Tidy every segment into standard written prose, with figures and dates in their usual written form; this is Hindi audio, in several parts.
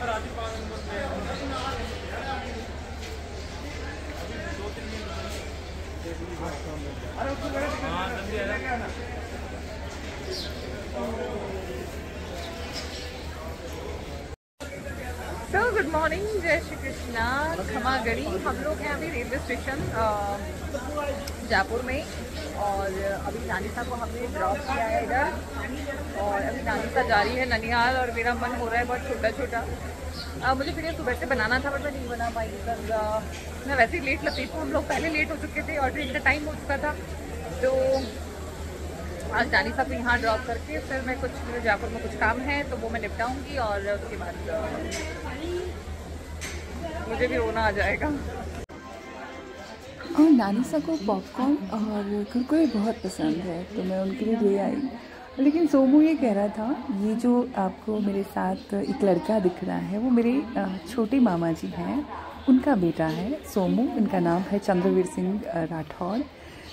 सो गुड मॉर्निंग, जय श्री कृष्णा, खमागड़ी। हम लोग हैं अभी रेलवे स्टेशन जयपुर में, और अभी नानिसा को हमने ड्रॉप किया है इधर, और अभी नानिसा जा रही है ननिहाल, और मेरा मन हो रहा है बहुत छोटा छोटा। मुझे फिर सुबह से बनाना था, बट मैं नहीं बना पाई बिकॉज मैं वैसे ही लेट लतीफ़ हूँ। हम लोग पहले लेट हो चुके थे और ट्रेन का टाइम हो चुका था, तो आज नानिसा को यहाँ ड्रॉप करके फिर मैं कुछ, मुझे जयपुर में कुछ काम है तो वो मैं निपटाऊँगी, और उसके बाद मुझे भी रोना आ जाएगा। और नानिसा को पॉपकॉर्न और कुरकुरे बहुत पसंद है, तो मैं उनके लिए ले आई। लेकिन सोमू ये कह रहा था, ये जो आपको मेरे साथ एक लड़का दिख रहा है वो मेरे छोटे मामा जी हैं, उनका बेटा है सोमू। इनका नाम है चंद्रवीर सिंह राठौड़।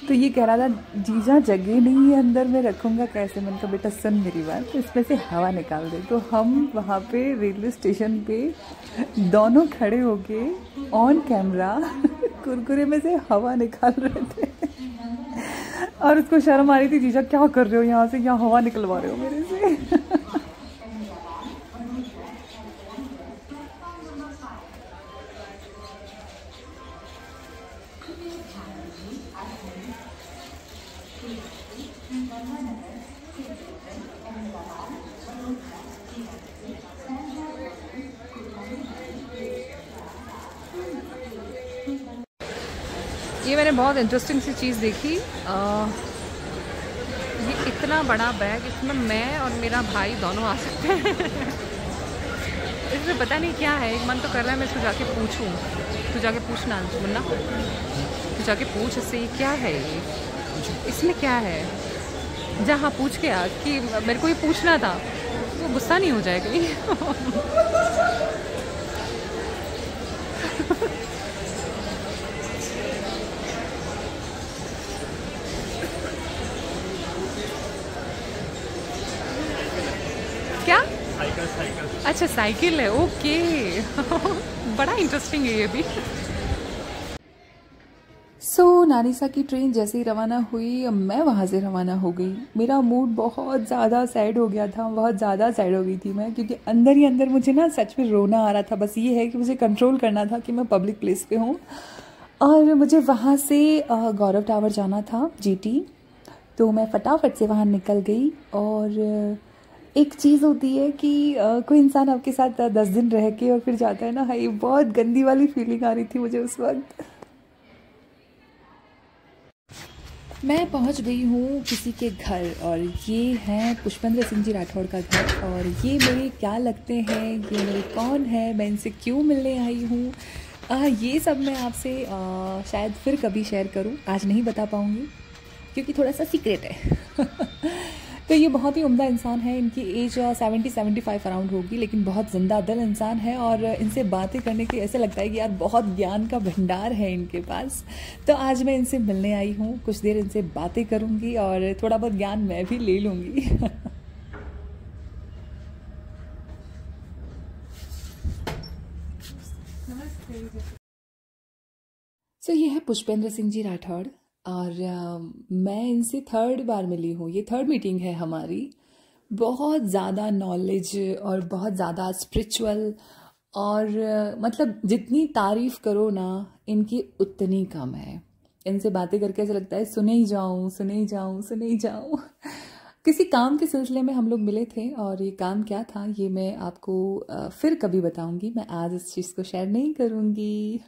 तो ये कह रहा था, जीजा जगह नहीं है अंदर, मैं रखूँगा कैसे। मैंने कहा बेटा सुन मेरी बात, तो इसमें से हवा निकाल दे। तो हम वहाँ पे रेलवे स्टेशन पे दोनों खड़े होके ऑन कैमरा कुरकुरे में से हवा निकाल रहे थे। और उसको शर्म आ रही थी, जीजा क्या कर रहे हो यहाँ से, यहाँ हवा निकलवा रहे हो मेरे से। ये मैंने बहुत इंटरेस्टिंग सी चीज़ देखी। ये इतना बड़ा बैग, इसमें मैं और मेरा भाई दोनों आ सकते हैं। इसमें पता नहीं क्या है, एक मन तो कर रहा है मैं इसको जाके पूछूं। तू जाके पूछना मुन्ना, तू जाके पूछ इससे ये क्या है, ये इसमें क्या है। जहाँ पूछ के आ कि मेरे को ये पूछना था, वो गुस्सा नहीं हो जाएगा कहीं। क्या? साइकिल। अच्छा साइकिल है, ओके। बड़ा इंटरेस्टिंग है ये भी। नानिसा की ट्रेन जैसे ही रवाना हुई, मैं वहाँ से रवाना हो गई। मेरा मूड बहुत ज़्यादा सैड हो गया था, बहुत ज़्यादा सैड हो गई थी मैं, क्योंकि अंदर ही अंदर मुझे ना सच में रोना आ रहा था। बस ये है कि मुझे कंट्रोल करना था कि मैं पब्लिक प्लेस पे हूँ। और मुझे वहाँ से गौरव टावर जाना था जीटी, तो मैं फटाफट से वहाँ निकल गई। और एक चीज़ होती है कि कोई इंसान आपके साथ 10 दिन रह के और फिर जाता है ना, ये बहुत गंदी वाली फीलिंग आ रही थी मुझे उस वक्त। मैं पहुंच गई हूँ किसी के घर, और ये है पुष्पेंद्र सिंह जी राठौड़ का घर। और ये मेरे क्या लगते हैं, ये मेरे कौन है, मैं इनसे क्यों मिलने आई हूँ, ये सब मैं आपसे शायद फिर कभी शेयर करूँ, आज नहीं बता पाऊँगी क्योंकि थोड़ा सा सीक्रेट है। तो ये बहुत ही उम्दा इंसान है, इनकी एज 70-75 अराउंड होगी, लेकिन बहुत जिंदा दिल इंसान है। और इनसे बातें करने के ऐसे लगता है कि यार बहुत ज्ञान का भंडार है इनके पास। तो आज मैं इनसे मिलने आई हूँ, कुछ देर इनसे बातें करूँगी और थोड़ा बहुत ज्ञान मैं भी ले लूँगी। ये है पुष्पेंद्र सिंह जी राठौड़, और मैं इनसे 3rd बार मिली हूँ। ये 3rd मीटिंग है हमारी। बहुत ज़्यादा नॉलेज और बहुत ज़्यादा स्पिरिचुअल, और मतलब जितनी तारीफ़ करो ना इनकी उतनी कम है। इनसे बातें करके ऐसा लगता है सुने ही जाऊँ, सुने ही जाऊँ, सुने ही जाऊँ। किसी काम के सिलसिले में हम लोग मिले थे, और ये काम क्या था ये मैं आपको फिर कभी बताऊंगी। मैं आज इस चीज़ को शेयर नहीं करूंगी,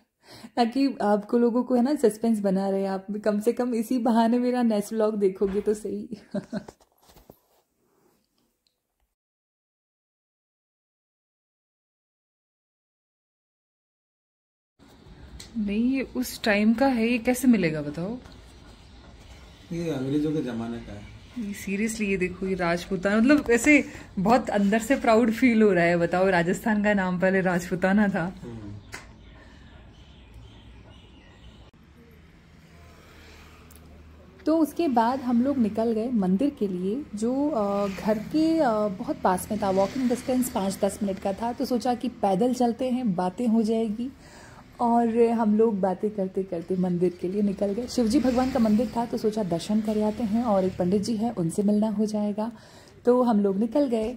ताकि आपको लोगों को है ना सस्पेंस बना रहे। आप कम से कम इसी बहाने मेरा नेक्स्ट व्लॉग देखोगे तो सही। नहीं, ये उस टाइम का है, ये कैसे मिलेगा बताओ। ये अंग्रेजों के जमाने का है। सीरियसली ये देखो, ये राजपूताना, मतलब ऐसे बहुत अंदर से प्राउड फील हो रहा है। बताओ, राजस्थान का नाम पहले राजपूताना था। तो उसके बाद हम लोग निकल गए मंदिर के लिए, जो घर के बहुत पास में था। वॉकिंग डिस्टेंस 5-10 मिनट का था। तो सोचा कि पैदल चलते हैं, बातें हो जाएगी। और हम लोग बातें करते करते मंदिर के लिए निकल गए। शिवजी भगवान का मंदिर था, तो सोचा दर्शन कर आते हैं, और एक पंडित जी हैं, उनसे मिलना हो जाएगा। तो हम लोग निकल गए।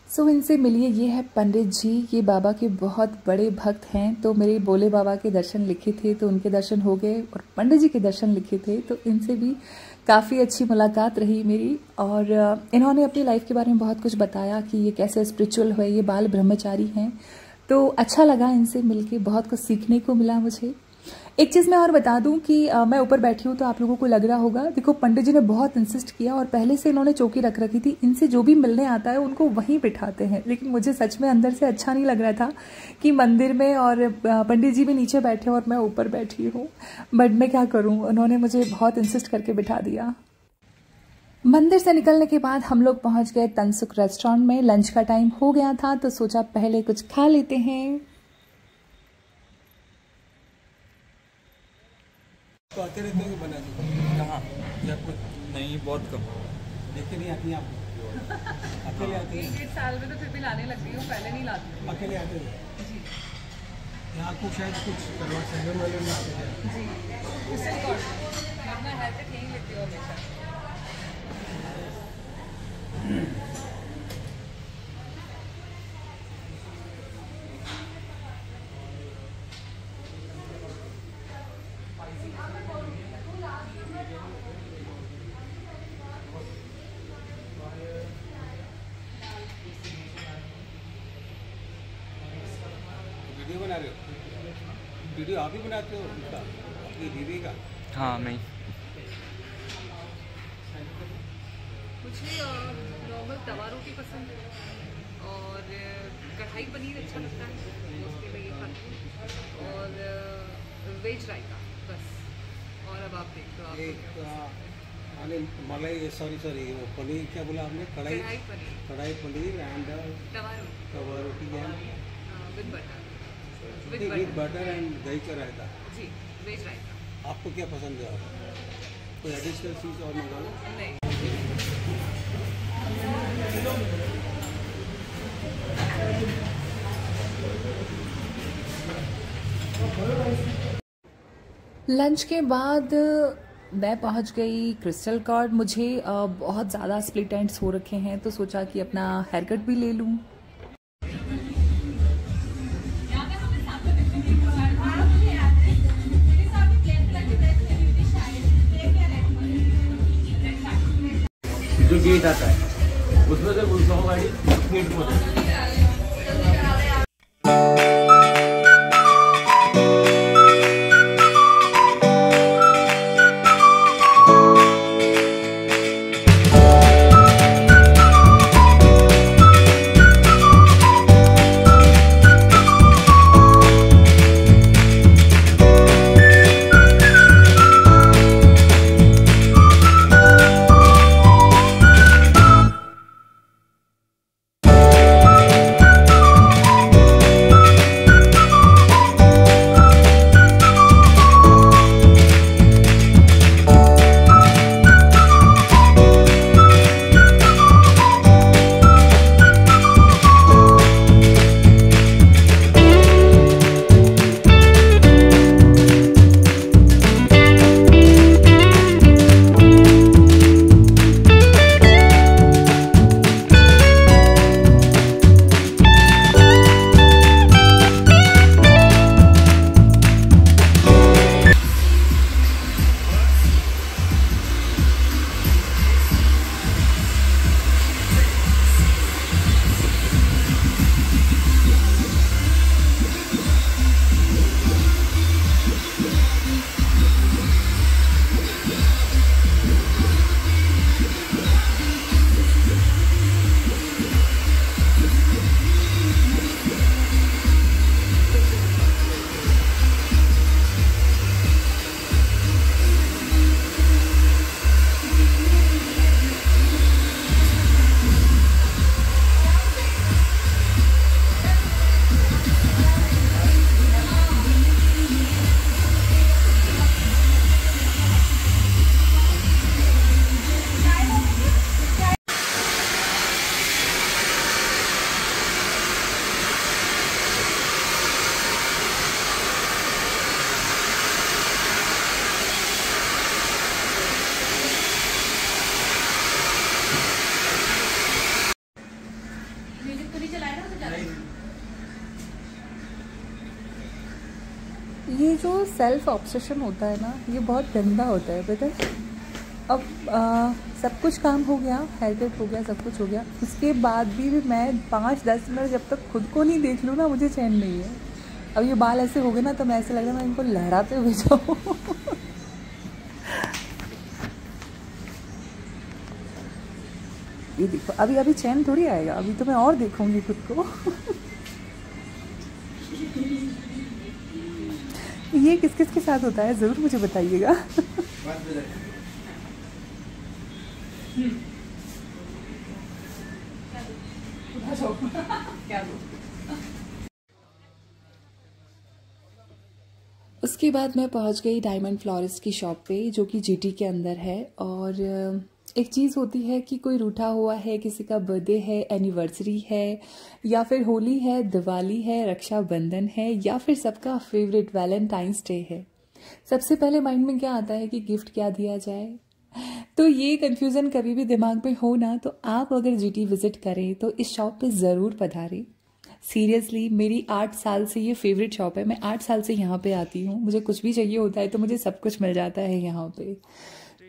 सो इनसे मिलिए, ये है पंडित जी। ये बाबा के बहुत बड़े भक्त हैं। तो मेरे भोले बाबा के दर्शन लिखे थे, तो उनके दर्शन हो गए, और पंडित जी के दर्शन लिखे थे, तो इनसे भी काफ़ी अच्छी मुलाकात रही मेरी। और इन्होंने अपनी लाइफ के बारे में बहुत कुछ बताया कि ये कैसे स्पिरिचुअल हुए, ये बाल ब्रह्मचारी हैं। तो अच्छा लगा इनसे मिलके, बहुत कुछ सीखने को मिला मुझे। एक चीज़ मैं और बता दूं कि मैं ऊपर बैठी हूँ, तो आप लोगों को लग रहा होगा, देखो पंडित जी ने बहुत इंसिस्ट किया, और पहले से इन्होंने चौकी रख रखी थी। इनसे जो भी मिलने आता है उनको वहीं बिठाते हैं। लेकिन मुझे सच में अंदर से अच्छा नहीं लग रहा था कि मंदिर में और पंडित जी भी नीचे बैठे और मैं ऊपर बैठी हूँ। बट मैं क्या करूँ, उन्होंने मुझे बहुत इंसिस्ट करके बिठा दिया। मंदिर से निकलने के बाद हम लोग पहुँच गए तनसुख रेस्टोरेंट में। लंच का टाइम हो गया था, तो सोचा पहले कुछ खा लेते हैं। तो आते रहते हैं बना दो कहाँ या कुछ नहीं, बहुत कम देखे नहीं आती आप अकेले आते हैं। 1 साल में तो फिर भी लाने लग गई हूँ, पहले नहीं लाती थी। अकेले आते हैं जी यहाँ को शायद कुछ करवा सैलून वाले में आते हैं। जी, उससे वरना हेयर कट यहीं लेती हूँ हमेशा। वीडियो बना रहे हो? वीडियो आप ही बनाते हो उनका, अपनी दीदी का? हाँ मैं मुझे नॉर्मल तवा रोटी पसंद है, और कढ़ाई पनीर अच्छा लगता है, मोस्टली मैं ये खाती हूँ, और वेज रायता बस। और अब आप देख लो, आप माने मलाई, सॉरी वो पनीर क्या बोला आपने? कढ़ाई पनीर एंड तवा रोटी है with butter, with butter and दही का रायता। जी, वेज रायता। आपको क्या पसंद है? कोई एडिशनल चीज़ और मंगा लो? नहीं, लंच के बाद मैं पहुंच गई क्रिस्टल कॉर्ड। मुझे बहुत ज़्यादा स्प्लिट एंड्स हो रखे हैं, तो सोचा कि अपना हेयर कट भी ले लूँ। जो गेट आता है उसमें से गुलसों गाड़ी गेट को जो सेल्फ ऑब्सेशन होता है ना, ये बहुत गंदा होता है, पता है। अब सब कुछ काम हो गया, हेयर कट हो गया, सब कुछ हो गया, उसके बाद भी मैं 5-10 मिनट जब तक खुद को नहीं देख लूँ ना, मुझे चैन नहीं है। अब ये बाल ऐसे हो गए ना, तो मैं ऐसे लग रहा है मैं इनको लहराते हुए जाऊँ। ये देखो, अभी अभी चैन थोड़ी आएगा, अभी तो मैं और देखूंगी खुद को। ये किस किस के साथ होता है, ज़रूर मुझे बताइएगा। उसके बाद मैं पहुंच गई डायमंड फ्लोरिस्ट की शॉप पे, जो कि जीटी के अंदर है। और एक चीज़ होती है कि कोई रूठा हुआ है, किसी का बर्थडे है, एनिवर्सरी है, या फिर होली है, दिवाली है, रक्षाबंधन है, या फिर सबका फेवरेट वैलेंटाइंस डे है, सबसे पहले माइंड में क्या आता है कि गिफ्ट क्या दिया जाए। तो ये कन्फ्यूज़न कभी भी दिमाग में हो ना, तो आप अगर जीटी विज़िट करें तो इस शॉप पे ज़रूर पधारें। सीरियसली मेरी 8 साल से ये फेवरेट शॉप है, मैं 8 साल से यहाँ पे आती हूँ। मुझे कुछ भी चाहिए होता है तो मुझे सब कुछ मिल जाता है यहाँ पे।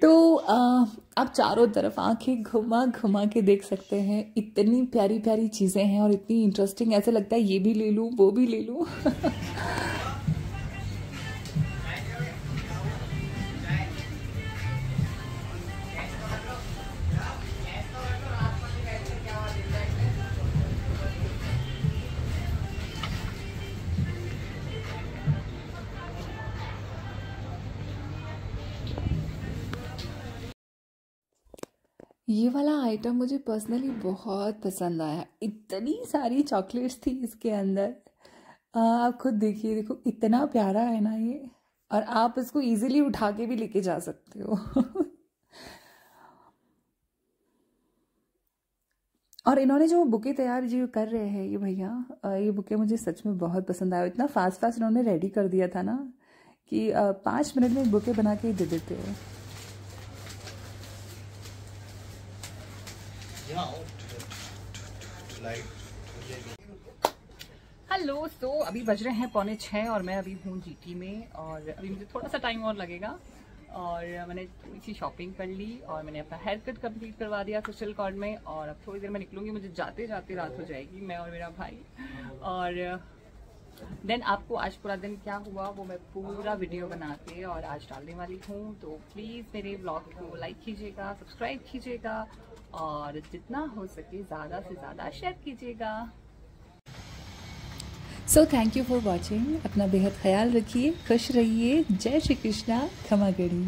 तो आप चारों तरफ आंखें घुमा घुमा के देख सकते हैं, इतनी प्यारी प्यारी चीज़ें हैं और इतनी इंटरेस्टिंग, ऐसे लगता है ये भी ले लूँ, वो भी ले लूँ। ये वाला आइटम मुझे पर्सनली बहुत पसंद आया, इतनी सारी चॉकलेट्स थी इसके अंदर। आप खुद देखिए, देखो इतना प्यारा है ना ये, और आप इसको इजीली उठा के भी लेके जा सकते हो। और इन्होंने जो बुके तैयार जो कर रहे हैं ये भैया, ये बुके मुझे सच में बहुत पसंद आया। इतना फास्ट फास्ट इन्होंने रेडी कर दिया था ना कि 5 मिनट में बुके बना के दे देते हैं। हेलो, सो अभी बज रहे हैं 5:45 और मैं अभी हूँ जीटी में, और अभी मुझे थोड़ा सा टाइम और लगेगा। और मैंने थोड़ी सी शॉपिंग कर ली और मैंने अपना हेयर कट कम्प्लीट करवा दिया फेशियल कॉर्ड में, और अब थोड़ी देर में निकलूंगी। मुझे जाते जाते रात हो जाएगी, मैं और मेरा भाई। और देन आपको आज पूरा दिन क्या हुआ वो मैं पूरा वीडियो बना के और आज डालने वाली हूँ। तो प्लीज़ मेरे ब्लॉग को लाइक कीजिएगा, सब्सक्राइब कीजिएगा, और जितना हो सके ज़्यादा से ज़्यादा शेयर कीजिएगा। So thank you for watching. अपना बेहद ख्याल रखिए, खुश रहिए। जय श्री कृष्णा, खमा गढ़ी।